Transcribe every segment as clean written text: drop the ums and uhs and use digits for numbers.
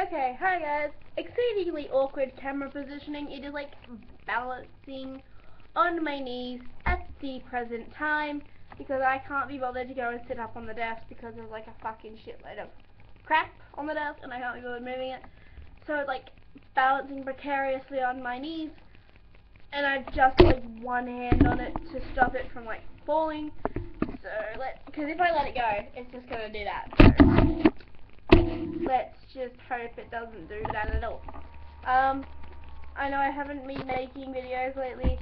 Okay, hi guys. Exceedingly awkward camera positioning. It is like balancing on my knees at the present time because I can't be bothered to go and sit up on the desk because there's like a fucking shitload of crap on the desk and I can't be bothered moving it. So it's like balancing precariously on my knees, and I've just got like one hand on it to stop it from like falling. So because if I let it go, it's just gonna do that. So let's just hope it doesn't do that at all. I know I haven't been making videos lately.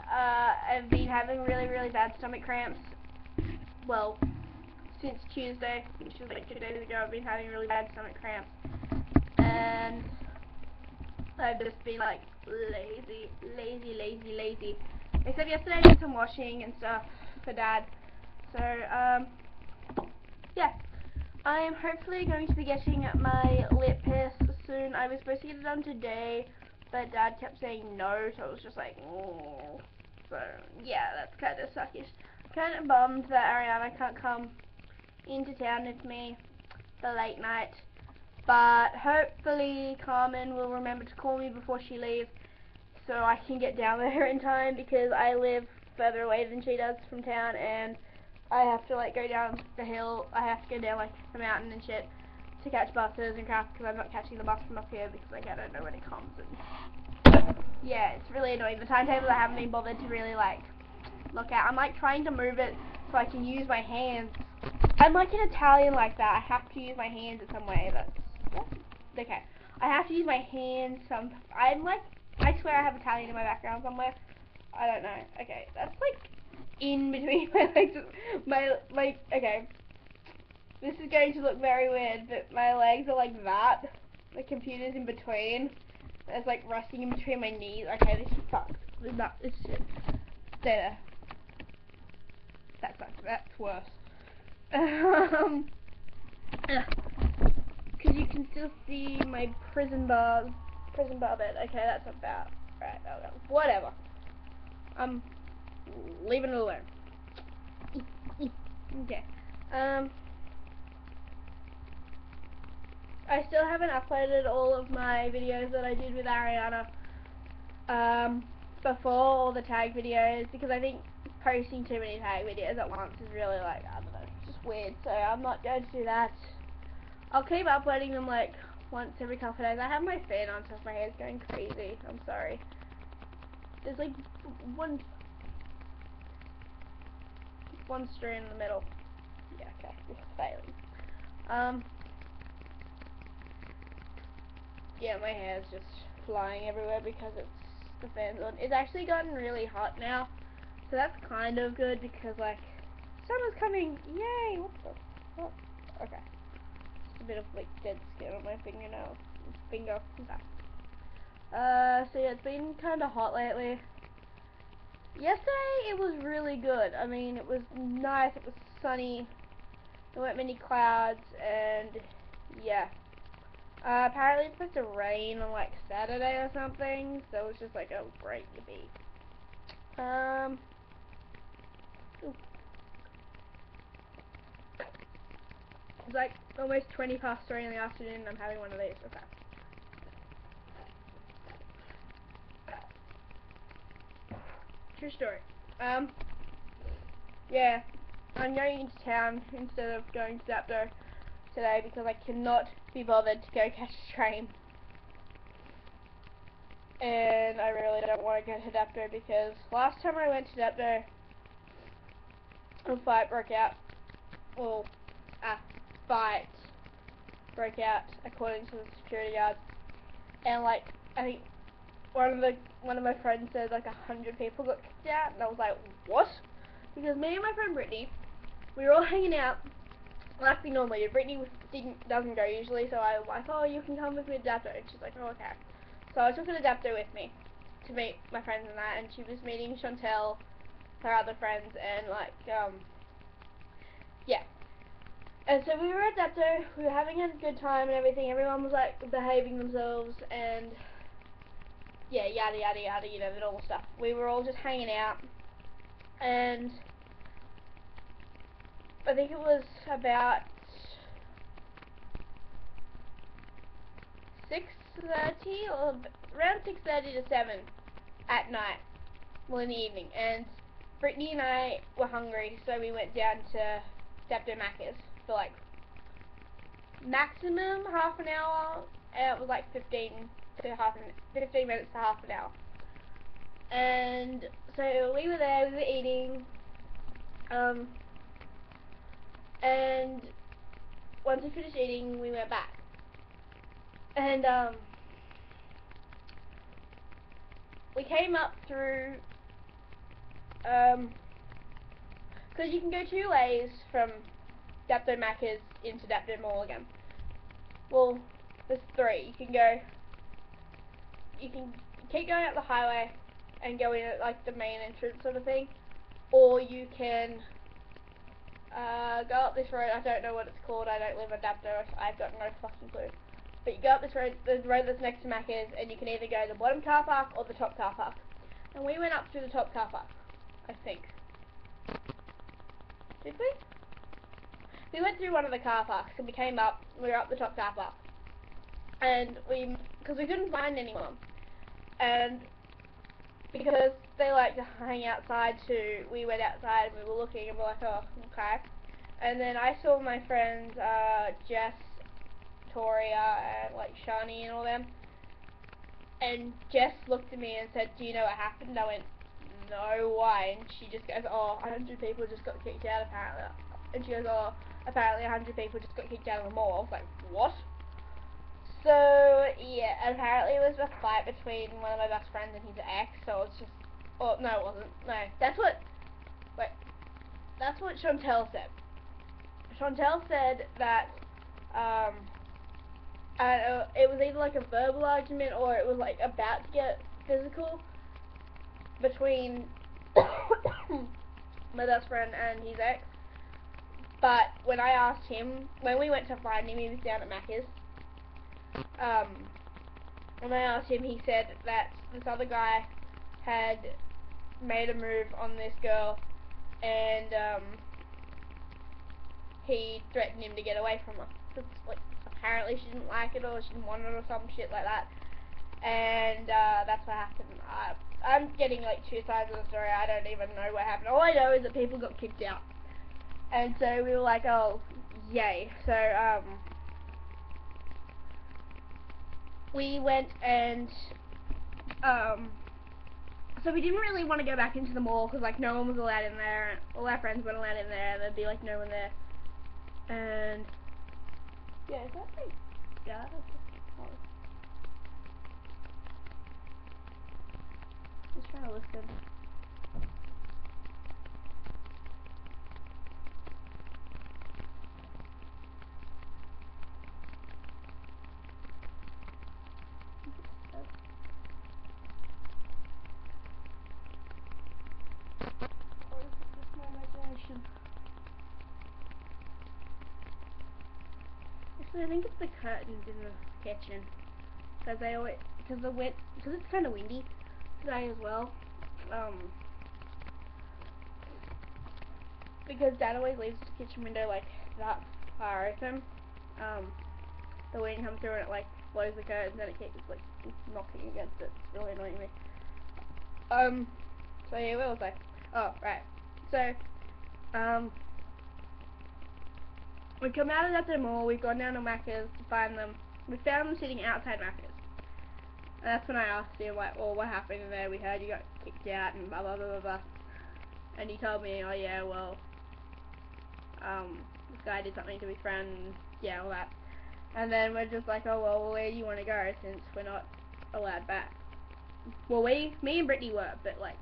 I've been having really bad stomach cramps. Well, since Tuesday, which was like 2 days ago, I've been having really bad stomach cramps. And I've just been like lazy. Except yesterday I did some washing and stuff for Dad. So, yeah. I am hopefully going to be getting my lip pierce soon. I was supposed to get it done today, but Dad kept saying no, so I was just like, oh. So, yeah, that's kind of suckish. Kind of bummed that Ariana can't come into town with me for late night, but hopefully Carmen will remember to call me before she leaves so I can get down there in time, because I live further away than she does from town, and I have to like go down the hill. I have to go down like the mountain and shit to catch buses and crap, because I'm not catching the bus from up here because like I don't know when it comes. And yeah, it's really annoying. The timetables I haven't been bothered to really like look at. I'm like trying to move it so I can use my hands. I'm like an Italian like that. I have to use my hands in some way. That's okay. I have to use my hands I'm like, I swear I have Italian in my background somewhere. I don't know. Okay, that's like in between my legs. Okay. This is going to look very weird, but my legs are like that. The computer's in between. It's like resting in between my knees. Okay, this sucks. This shit. There. That sucks. That's worse. Because you can still see my prison bar bed. Okay, that's about right. Whatever. I'm leaving it alone. Okay. I still haven't uploaded all of my videos that I did with Ariana before, all the tag videos, because I think posting too many tag videos at once is really like, I don't know, just weird, so I'm not going to do that. I'll keep uploading them like once every couple of days. I have my fan on, so my hair's going crazy. I'm sorry. There's like one strand in the middle. Yeah, okay, this is failing. Yeah, my hair's just flying everywhere because the fan's on. It's actually gotten really hot now, so that's kind of good because like summer's coming. Yay! What the fuck? Okay. Just a bit of like dead skin on my fingernail. Finger. Okay. So yeah, it's been kind of hot lately. Yesterday it was really good. I mean, it was nice. It was sunny. There weren't many clouds, and yeah. Apparently it's supposed to rain on like Saturday or something, so it was just like, oh great, yippee. It's like almost 20 past 3 in the afternoon and I'm having one of these. Okay. True story. Yeah, I'm going into town instead of going to Dapto today because I cannot be bothered to go catch a train. And I really don't want to go to Dapto because last time I went to Dapto, a fight broke out. Well, a fight broke out according to the security guards. And like, I think one of my friends said like 100 people got kicked out, and I was like, what? Because me and my friend Brittany, we were all hanging out like we normally do. Brittany doesn't go usually, so I was like, oh, you can come with me to Dapto, and she's like, oh, okay. So I took her to Dapto with me to meet my friends and that, and she was meeting Chantel, her other friends, and like, yeah. And so we were at Dapto, we were having a good time and everything, everyone was like behaving themselves, and yeah, yada yada yada, you know, the normal stuff. We were all just hanging out, and I think it was about 6:30 or around 6:30 to 7 at night, well in the evening, and Brittany and I were hungry, so we went down to Dapto Macca's for like maximum half an hour, and it was like 15 minutes to half an hour. And so we were there, we were eating, and once we finished eating, we went back. And we came up through, because you can go two ways from Dapto Macca's into Dapto Mall again. Well, there's three. You can keep going up the highway and go in at like the main entrance sort of thing, or you can go up this road. I don't know what it's called. I don't live in Dapto. I've got no fucking clue. But you go up this road, the road that's next to Macca's, and you can either go to the bottom car park or the top car park. And we went up through the top car park, I think. Did we? We went through one of the car parks and we came up. We were up the top car park, and because we couldn't find anyone, and because they like to hang outside too, we went outside and we were looking and we're like, oh, okay. And then I saw my friends Jess, Toria, and like Shani and all them. And Jess looked at me and said, do you know what happened? And I went, no, why? And she just goes, oh, 100 people just got kicked out apparently. And she goes, oh, apparently 100 people just got kicked out of the mall. I was like, what? So, yeah, apparently it was a fight between one of my best friends and his ex, so it's just, oh, no, it wasn't. No, that's what Chantel said. Chantel said that, it was either like a verbal argument or it was like about to get physical between my best friend and his ex. But when I asked him, when we went to find him, he was down at Macca's. When I asked him, he said that this other guy had made a move on this girl, and he threatened him to get away from her. Cause, like, apparently she didn't like it or she didn't want it or some shit like that. And that's what happened. I'm getting like two sides of the story. I don't even know what happened. All I know is that people got kicked out. And so we were like, oh, yay. So we went and so we didn't really want to go back into the mall because like no one was allowed in there, and all our friends weren't allowed in there. There'd be like no one there. And yeah, is that like, yeah, just trying to listen. Or is it just my imagination? Actually, I think it's the curtains in the kitchen, because it's kind of windy today as well. Because Dad always leaves the kitchen window like that far open. The wind comes through and it like blows the curtains and it keeps like knocking against it. It's really annoying me. So yeah, where was I? Oh, right. So, we come out of the mall, we've gone down to Macca's to find them. We found them sitting outside Macca's. And that's when I asked him, like, well, what happened in there? We heard you got kicked out and blah, blah, blah, blah, blah. And he told me, oh, yeah, well, this guy did something to his friend, and yeah, all that. And then we're just like, oh, well, where do you want to go since we're not allowed back? Well, me and Brittany were, but, like,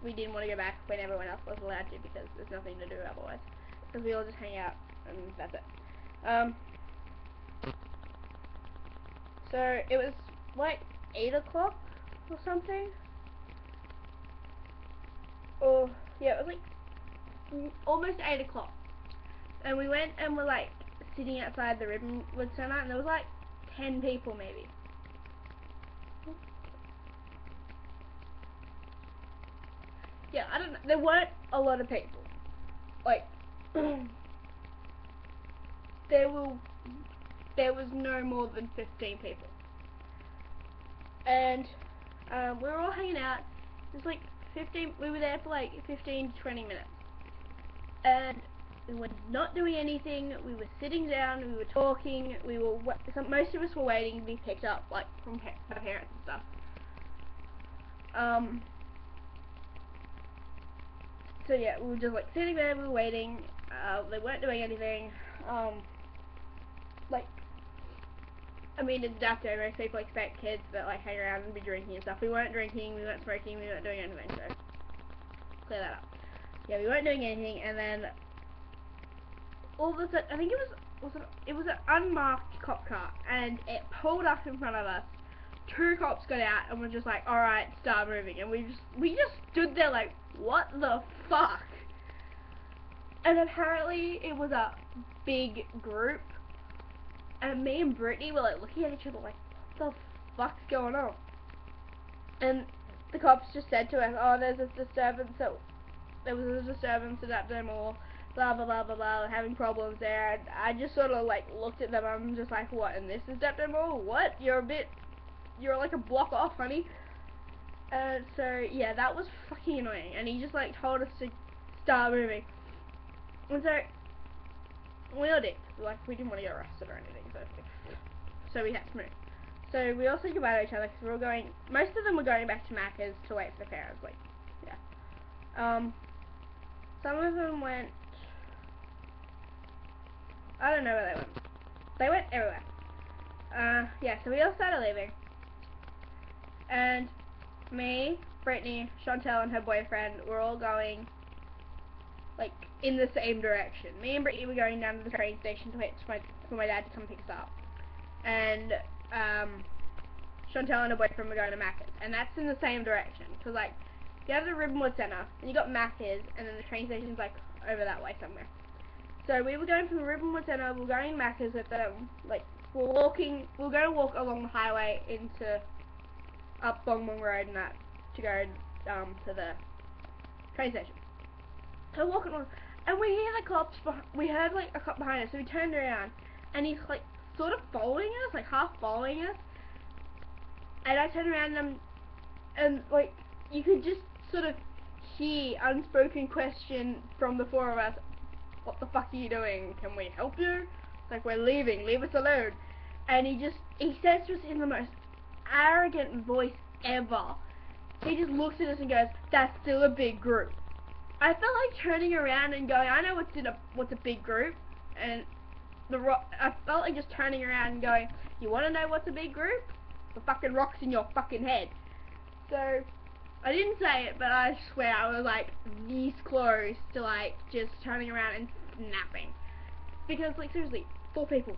we didn't want to go back when everyone else was allowed to because there's nothing to do otherwise. Because we all just hang out, and that's it. So, it was, like, 8 o'clock or something. Or, yeah, it was, like, almost 8 o'clock. And we went and we're, like, sitting outside the Ribbonwood Centre, and there was, like, 10 people, maybe. Yeah, I don't know. There weren't a lot of people. Like, there was no more than 15 people. and we were all hanging out. Just like 15. We were there for like 15 to 20 minutes, and we were not doing anything. We were sitting down. We were talking. Most of us were waiting to be picked up, like from our parents and stuff. So yeah, we were just like sitting there. We were waiting. They weren't doing anything. Like, I mean, it's Dapto. Most people expect kids that like hang around and be drinking and stuff. We weren't drinking. We weren't smoking. We weren't doing anything. So clear that up. Yeah, we weren't doing anything, and then all of a sudden, I think it was an unmarked cop car, and it pulled up in front of us. Two cops got out and were just like, "All right, start moving," and we just stood there like, "What the fuck?" And apparently it was a big group, and me and Brittany were like looking at each other like, "What the fuck's going on?" And the cops just said to us, "Oh, there's a disturbance. So there was a disturbance at Dapto Mall. Blah blah blah blah blah, having problems there." And I just sort of like looked at them. I'm just like, "What? And this is Dapto Mall? What? You're like a block off, honey." So yeah, that was fucking annoying. And he just like told us to start moving. And so we all did. Like, we didn't want to get arrested or anything. So we had to move. So we all said goodbye to each other because we were going. Most of them were going back to Macca's to wait for their parents. Like, yeah. Some of them went. I don't know where they went. They went everywhere. Yeah, so we all started leaving. And me, Brittany, Chantel, and her boyfriend were all going, like, in the same direction. Me and Brittany were going down to the train station to wait for my dad to come pick us up. And, Chantel and her boyfriend were going to Macca's. And that's in the same direction. Because, like, you have the Ribbonwood Centre, and you got Macca's, and then the train station's, like, over that way somewhere. So we were going from the Ribbonwood Centre, we were going Macca's with them, like, we were going to walk along the highway up Bong Bong Road and that, to go, to the train station. So we're walking along, and we hear the cops, we heard, like, a cop behind us, so we turned around, and he's, like, sort of following us, like, half following us, and I turned around and like, you could just sort of hear unspoken question from the four of us. "What the fuck are you doing? Can we help you?" It's like, "We're leaving, leave us alone." And he says to us in the most arrogant voice ever. He just looks at us and goes, "That's still a big group." I felt like turning around and going, "I know what's a big group," and I felt like just turning around and going, "You want to know what's a big group? The fucking rocks in your fucking head." So I didn't say it, but I swear I was like this close to like just turning around and snapping. Because like seriously, 4 people.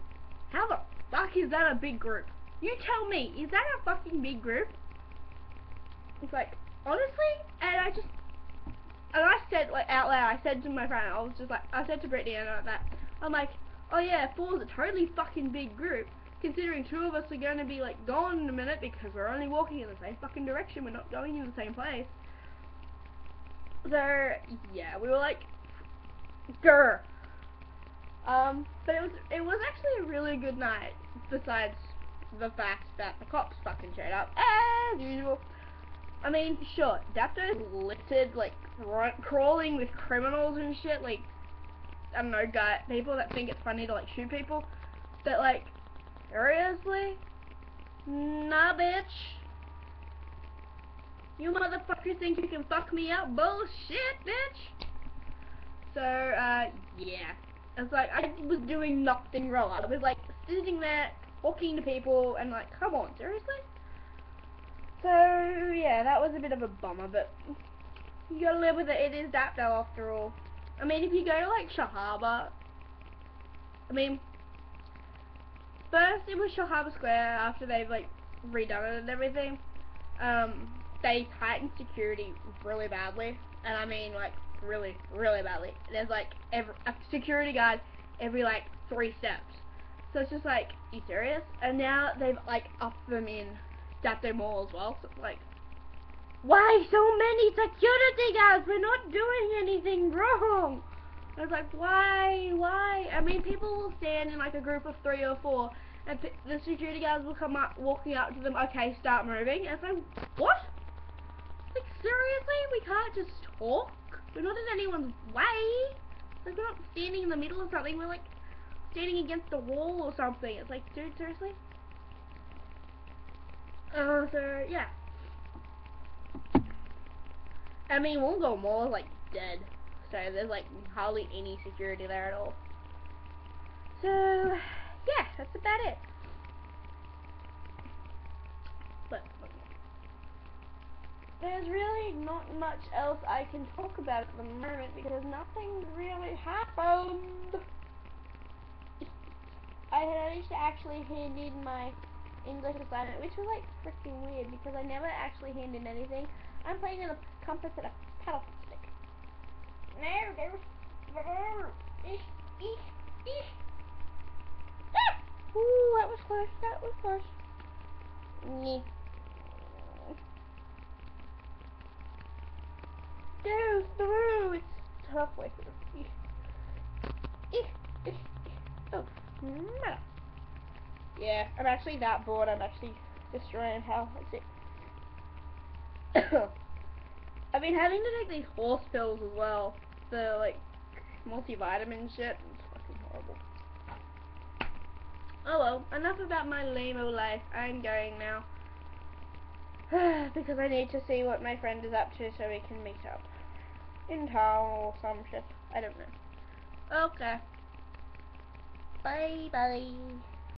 How the fuck is that a big group? You tell me, is that a fucking big group? It's like, honestly, and I said like out loud, I said to my friend, I said to Brittany and that, I'm like, "Oh yeah, 4's a totally fucking big group. Considering 2 of us are going to be like gone in a minute because we're only walking in the same fucking direction, we're not going in the same place." So yeah, we were like, grr. But it was actually a really good night. Besides the fact that the cops fucking showed up as usual. I mean, sure, Dapto's littered, like crawling with criminals and shit. Like, I don't know, people that think it's funny to like shoot people, but like, seriously? Nah, bitch. You motherfuckers think you can fuck me up? Bullshit, bitch. So, yeah. It's like, I was doing nothing wrong. I was like, sitting there, talking to people, and like, come on, seriously? So, yeah, that was a bit of a bummer, but you gotta live with it. It is Dapto after all. I mean, if you go to like Shahaba, I mean, first it was Shahaba Square after they've like redone it and everything. They tightened security really badly, and I mean like really, really badly. There's like a security guard every like 3 steps. So it's just like, you serious? And now they've like upped them in Dapto Mall as well. So it's like, why so many security guards? We're not doing anything wrong. I was like, why? I mean, people will stand in like a group of 3 or 4, and the security guards will come up, walking up to them. Okay, start moving. And it's like, what? Like seriously, we can't just talk. We're not in anyone's way. Like we're not standing in the middle of something. We're like standing against the wall or something. It's like, dude, seriously. So yeah. I mean, Dapto Mall is like dead, so there's like hardly any security there at all. So yeah, that's about it. But there's really not much else I can talk about at the moment because nothing really happened. I had managed to actually hand in my English assignment, which was like freaking weird because I never actually hand in anything. I'm playing with a compass and a paddle stick. Ooh, that was close. That was close. Yeah. Go through. It's halfway through. Oh. Yeah, I'm actually that bored. I'm actually destroying hell. That's it. I've been having to take these horse pills as well. The like multivitamin shit. It's fucking horrible. Oh well, enough about my lame-o life. I'm going now. Because I need to see what my friend is up to so we can meet up. In town or some shit. I don't know. Okay. Bye bye.